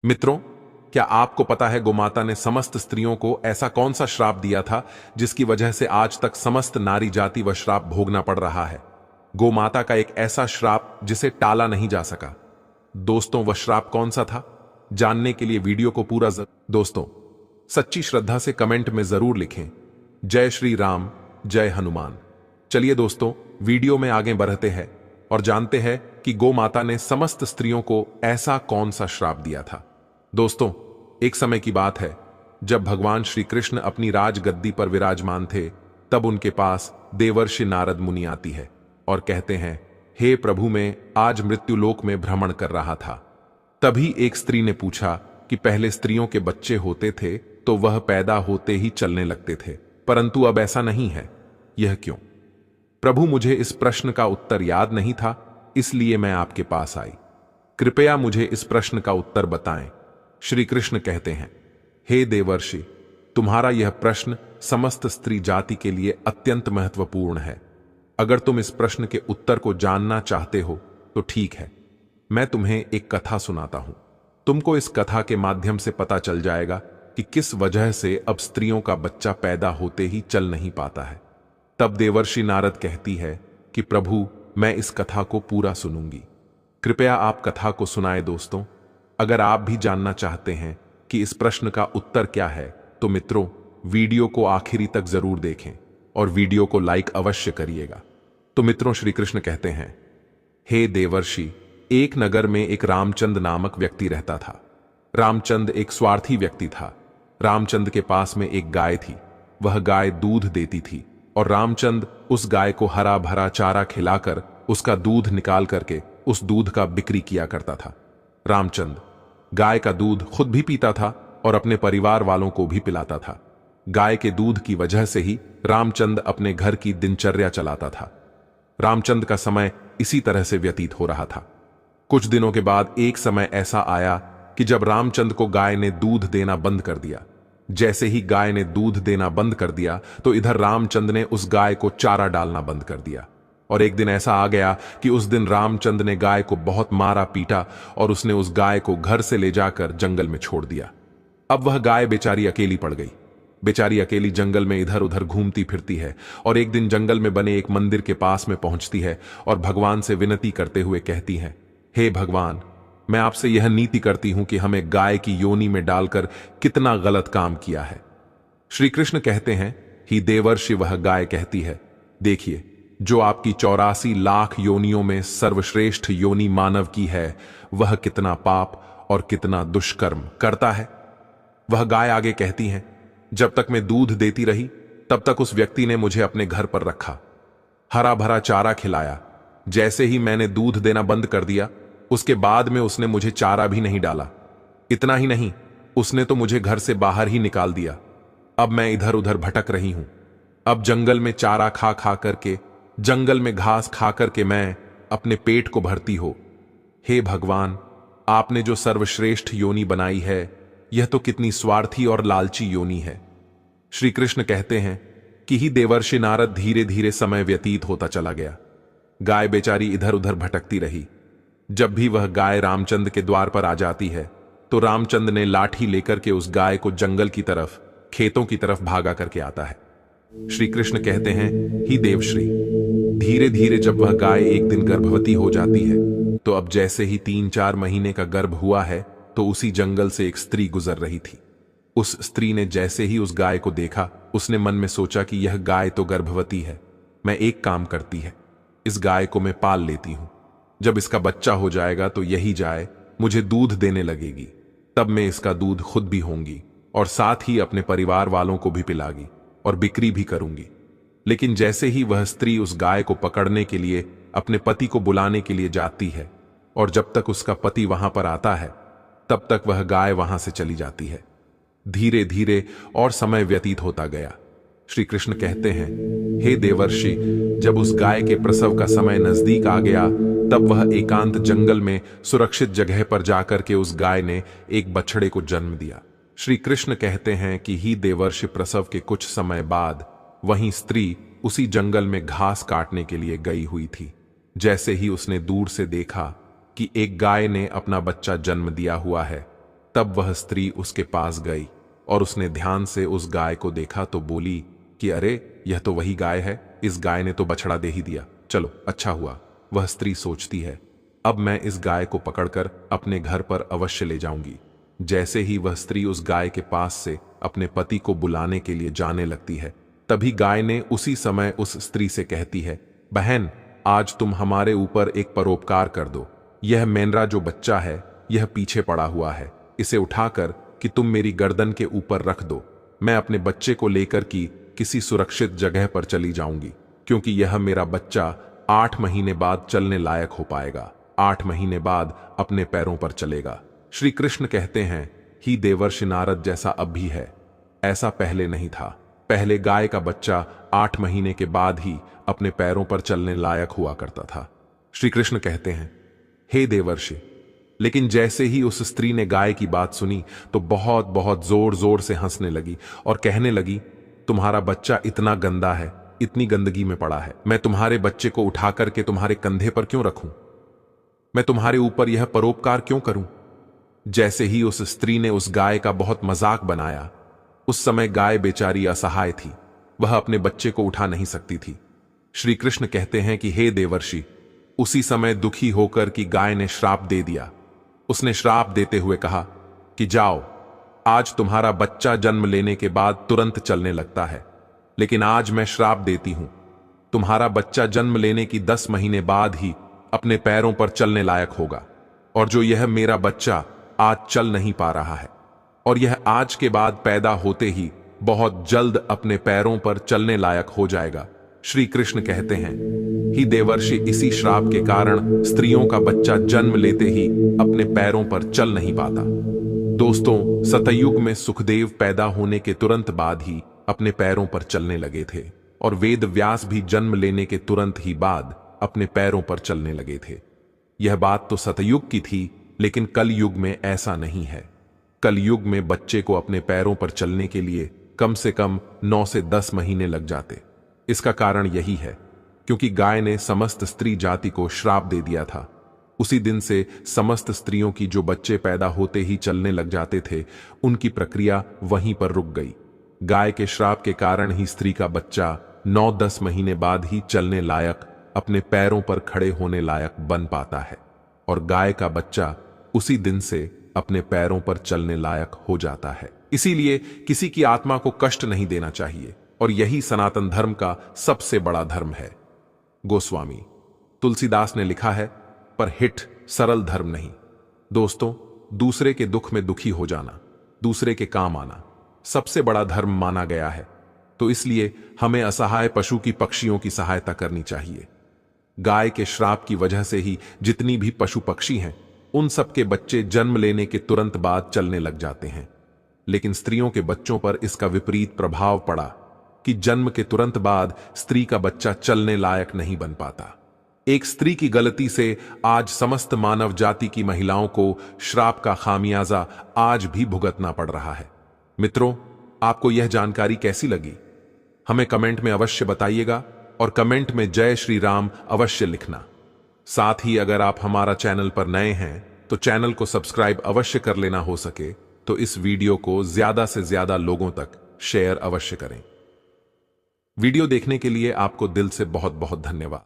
मित्रों, क्या आपको पता है गोमाता ने समस्त स्त्रियों को ऐसा कौन सा श्राप दिया था जिसकी वजह से आज तक समस्त नारी जाति व श्राप भोगना पड़ रहा है। गोमाता का एक ऐसा श्राप जिसे टाला नहीं जा सका। दोस्तों, वह श्राप कौन सा था? जानने के लिए वीडियो को पूरा दोस्तों, सच्ची श्रद्धा से कमेंट में जरूर लिखें, जय श्री राम, जय हनुमान। चलिए दोस्तों, वीडियो में आगे बढ़ते हैं और जानते हैं कि गोमाता ने समस्त स्त्रियों को ऐसा कौन सा श्राप दिया था। दोस्तों, एक समय की बात है जब भगवान श्री कृष्ण अपनी राजगद्दी पर विराजमान थे, तब उनके पास देवर्षि नारद मुनि आती है और कहते हैं, हे प्रभु, मैं आज मृत्युलोक में भ्रमण कर रहा था। तभी एक स्त्री ने पूछा कि पहले स्त्रियों के बच्चे होते थे तो वह पैदा होते ही चलने लगते थे, परंतु अब ऐसा नहीं है, यह क्यों? प्रभु, मुझे इस प्रश्न का उत्तर याद नहीं था, इसलिए मैं आपके पास आई। कृपया मुझे इस प्रश्न का उत्तर बताएं। श्री कृष्ण कहते हैं, हे देवर्षि, तुम्हारा यह प्रश्न समस्त स्त्री जाति के लिए अत्यंत महत्वपूर्ण है। अगर तुम इस प्रश्न के उत्तर को जानना चाहते हो तो ठीक है, मैं तुम्हें एक कथा सुनाता हूं। तुमको इस कथा के माध्यम से पता चल जाएगा कि किस वजह से अब स्त्रियों का बच्चा पैदा होते ही चल नहीं पाता है। तब देवर्षि नारद कहती है कि प्रभु, मैं इस कथा को पूरा सुनूंगी, कृपया आप कथा को सुनाए। दोस्तों, अगर आप भी जानना चाहते हैं कि इस प्रश्न का उत्तर क्या है तो मित्रों, वीडियो को आखिरी तक जरूर देखें और वीडियो को लाइक अवश्य करिएगा। तो मित्रों, श्री कृष्ण कहते हैं, हे देवर्षि, एक नगर में एक रामचंद नामक व्यक्ति रहता था। रामचंद एक स्वार्थी व्यक्ति था। रामचंद के पास में एक गाय थी। वह गाय दूध देती थी और रामचंद उस गाय को हरा भरा चारा खिलाकर उसका दूध निकाल करके उस दूध का बिक्री किया करता था। रामचंद गाय का दूध खुद भी पीता था और अपने परिवार वालों को भी पिलाता था। गाय के दूध की वजह से ही रामचंद अपने घर की दिनचर्या चलाता था। रामचंद का समय इसी तरह से व्यतीत हो रहा था। कुछ दिनों के बाद एक समय ऐसा आया कि जब रामचंद को गाय ने दूध देना बंद कर दिया। जैसे ही गाय ने दूध देना बंद कर दिया तो इधर रामचंद ने उस गाय को चारा डालना बंद कर दिया। और एक दिन ऐसा आ गया कि उस दिन रामचंद ने गाय को बहुत मारा पीटा और उसने उस गाय को घर से ले जाकर जंगल में छोड़ दिया। अब वह गाय बेचारी अकेली पड़ गई। बेचारी अकेली जंगल में इधर उधर घूमती फिरती है और एक दिन जंगल में बने एक मंदिर के पास में पहुंचती है और भगवान से विनती करते हुए कहती है, हे भगवान, मैं आपसे यह नीति करती हूं कि हमें गाय की योनि में डालकर कितना गलत काम किया है। श्री कृष्ण कहते हैं, ही देवर्षि, वह गाय कहती है, देखिए, जो आपकी 84 लाख योनियों में सर्वश्रेष्ठ योनि मानव की है, वह कितना पाप और कितना दुष्कर्म करता है। वह गाय आगे कहती है, जब तक मैं दूध देती रही तब तक उस व्यक्ति ने मुझे अपने घर पर रखा, हरा भरा चारा खिलाया। जैसे ही मैंने दूध देना बंद कर दिया, उसके बाद में उसने मुझे चारा भी नहीं डाला। इतना ही नहीं, उसने तो मुझे घर से बाहर ही निकाल दिया। अब मैं इधर उधर भटक रही हूं। अब जंगल में चारा खा खा करके, जंगल में घास खा करके मैं अपने पेट को भरती हो। हे भगवान, आपने जो सर्वश्रेष्ठ योनि बनाई है, यह तो कितनी स्वार्थी और लालची योनि है। श्री कृष्ण कहते हैं कि ही देवर्षि नारद, धीरे धीरे समय व्यतीत होता चला गया। गाय बेचारी इधर उधर भटकती रही। जब भी वह गाय रामचंद के द्वार पर आ जाती है तो रामचंद ने लाठी लेकर के उस गाय को जंगल की तरफ, खेतों की तरफ भागा करके आता है। श्री कृष्ण कहते हैं, ही देवश्री, धीरे धीरे जब वह गाय एक दिन गर्भवती हो जाती है तो अब जैसे ही 3-4 महीने का गर्भ हुआ है तो उसी जंगल से एक स्त्री गुजर रही थी। उस स्त्री ने जैसे ही उस गाय को देखा, उसने मन में सोचा कि यह गाय तो गर्भवती है, मैं एक काम करती है, इस गाय को मैं पाल लेती हूं। जब इसका बच्चा हो जाएगा तो यही जाए मुझे दूध देने लगेगी, तब मैं इसका दूध खुद भी होंगी और साथ ही अपने परिवार वालों को भी पिलागी और बिक्री भी करूंगी। लेकिन जैसे ही वह स्त्री उस गाय को पकड़ने के लिए अपने पति को बुलाने के लिए जाती है और जब तक उसका पति वहां पर आता है तब तक वह गाय वहां से चली जाती है। धीरे धीरे और समय व्यतीत होता गया। श्री कृष्ण कहते हैं, हे देवर्षि, जब उस गाय के प्रसव का समय नजदीक आ गया तब वह एकांत जंगल में सुरक्षित जगह पर जाकर के उस गाय ने एक बछड़े को जन्म दिया। श्री कृष्ण कहते हैं कि ही देवर्षि, प्रसव के कुछ समय बाद वहीं स्त्री उसी जंगल में घास काटने के लिए गई हुई थी। जैसे ही उसने दूर से देखा कि एक गाय ने अपना बच्चा जन्म दिया हुआ है, तब वह स्त्री उसके पास गई और उसने ध्यान से उस गाय को देखा तो बोली कि अरे, यह तो वही गाय है, इस गाय ने तो बछड़ा दे ही दिया। चलो, अच्छा हुआ। वह स्त्री सोचती है, अब मैं इस गाय को पकड़कर अपने घर पर अवश्य ले जाऊंगी। जैसे ही वह स्त्री उस गाय के पास से अपने पति को बुलाने के लिए जाने लगती है, तभी गाय ने उसी समय उस स्त्री से कहती है, बहन, आज तुम हमारे ऊपर एक परोपकार कर दो। यह मेंढरा जो बच्चा है, यह पीछे पड़ा हुआ है, इसे उठाकर कि तुम मेरी गर्दन के ऊपर रख दो। मैं अपने बच्चे को लेकर की किसी सुरक्षित जगह पर चली जाऊंगी, क्योंकि यह मेरा बच्चा 8 महीने बाद चलने लायक हो पाएगा, 8 महीने बाद अपने पैरों पर चलेगा। श्री कृष्ण कहते हैं, ही देवर्षि नारद जैसा अब भी है, ऐसा पहले नहीं था। पहले गाय का बच्चा 8 महीने के बाद ही अपने पैरों पर चलने लायक हुआ करता था। श्री कृष्ण कहते हैं, हे देवर्षि, लेकिन जैसे ही उस स्त्री ने गाय की बात सुनी तो बहुत बहुत जोर जोर से हंसने लगी और कहने लगी, तुम्हारा बच्चा इतना गंदा है, इतनी गंदगी में पड़ा है, मैं तुम्हारे बच्चे को उठा करके तुम्हारे कंधे पर क्यों रखूं? मैं तुम्हारे ऊपर यह परोपकार क्यों करूं? जैसे ही उस स्त्री ने उस गाय का बहुत मजाक बनाया, उस समय गाय बेचारी असहाय थी, वह अपने बच्चे को उठा नहीं सकती थी। श्री कृष्ण कहते हैं कि हे देवर्षि, उसी समय दुखी होकर कि गाय ने श्राप दे दिया। उसने श्राप देते हुए कहा कि जाओ, आज तुम्हारा बच्चा जन्म लेने के बाद तुरंत चलने लगता है, लेकिन आज मैं श्राप देती हूं, तुम्हारा बच्चा जन्म लेने की 10 महीने बाद ही अपने पैरों पर चलने लायक होगा, और जो यह मेरा बच्चा आज चल नहीं पा रहा है और यह आज के बाद पैदा होते ही बहुत जल्द अपने पैरों पर चलने लायक हो जाएगा। श्री कृष्ण कहते हैं, ही देवर्षि, इसी श्राप के कारण स्त्रियों का बच्चा जन्म लेते ही अपने पैरों पर चल नहीं पाता। दोस्तों, सतयुग में सुखदेव पैदा होने के तुरंत बाद ही अपने पैरों पर चलने लगे थे और वेद व्यास भी जन्म लेने के तुरंत ही बाद अपने पैरों पर चलने लगे थे। यह बात तो सतयुग की थी, लेकिन कलयुग में ऐसा नहीं है। कलयुग में बच्चे को अपने पैरों पर चलने के लिए कम से कम 9 से 10 महीने लग जाते। इसका कारण यही है क्योंकि गाय ने समस्त स्त्री जाति को श्राप दे दिया था। उसी दिन से समस्त स्त्रियों की जो बच्चे पैदा होते ही चलने लग जाते थे, उनकी प्रक्रिया वहीं पर रुक गई। गाय के श्राप के कारण ही स्त्री का बच्चा 9-10 महीने बाद ही चलने लायक, अपने पैरों पर खड़े होने लायक बन पाता है, और गाय का बच्चा उसी दिन से अपने पैरों पर चलने लायक हो जाता है। इसीलिए किसी की आत्मा को कष्ट नहीं देना चाहिए, और यही सनातन धर्म का सबसे बड़ा धर्म है। गोस्वामी तुलसीदास ने लिखा है, पर हिट सरल धर्म नहीं। दोस्तों, दूसरे के दुख में दुखी हो जाना, दूसरे के काम आना सबसे बड़ा धर्म माना गया है। तो इसलिए हमें असहाय पशु की, पक्षियों की सहायता करनी चाहिए। गाय के श्राप की वजह से ही जितनी भी पशु पक्षी हैं, उन सबके बच्चे जन्म लेने के तुरंत बाद चलने लग जाते हैं। लेकिन स्त्रियों के बच्चों पर इसका विपरीत प्रभाव पड़ा कि जन्म के तुरंत बाद स्त्री का बच्चा चलने लायक नहीं बन पाता। एक स्त्री की गलती से आज समस्त मानव जाति की महिलाओं को श्राप का खामियाजा आज भी भुगतना पड़ रहा है। मित्रों, आपको यह जानकारी कैसी लगी? हमें कमेंट में अवश्य बताइएगा, और कमेंट में जय श्री राम अवश्य लिखना। साथ ही अगर आप हमारा चैनल पर नए हैं तो चैनल को सब्सक्राइब अवश्य कर लेना, हो सके तो इस वीडियो को ज्यादा से ज्यादा लोगों तक शेयर अवश्य करें। वीडियो देखने के लिए आपको दिल से बहुत बहुत धन्यवाद।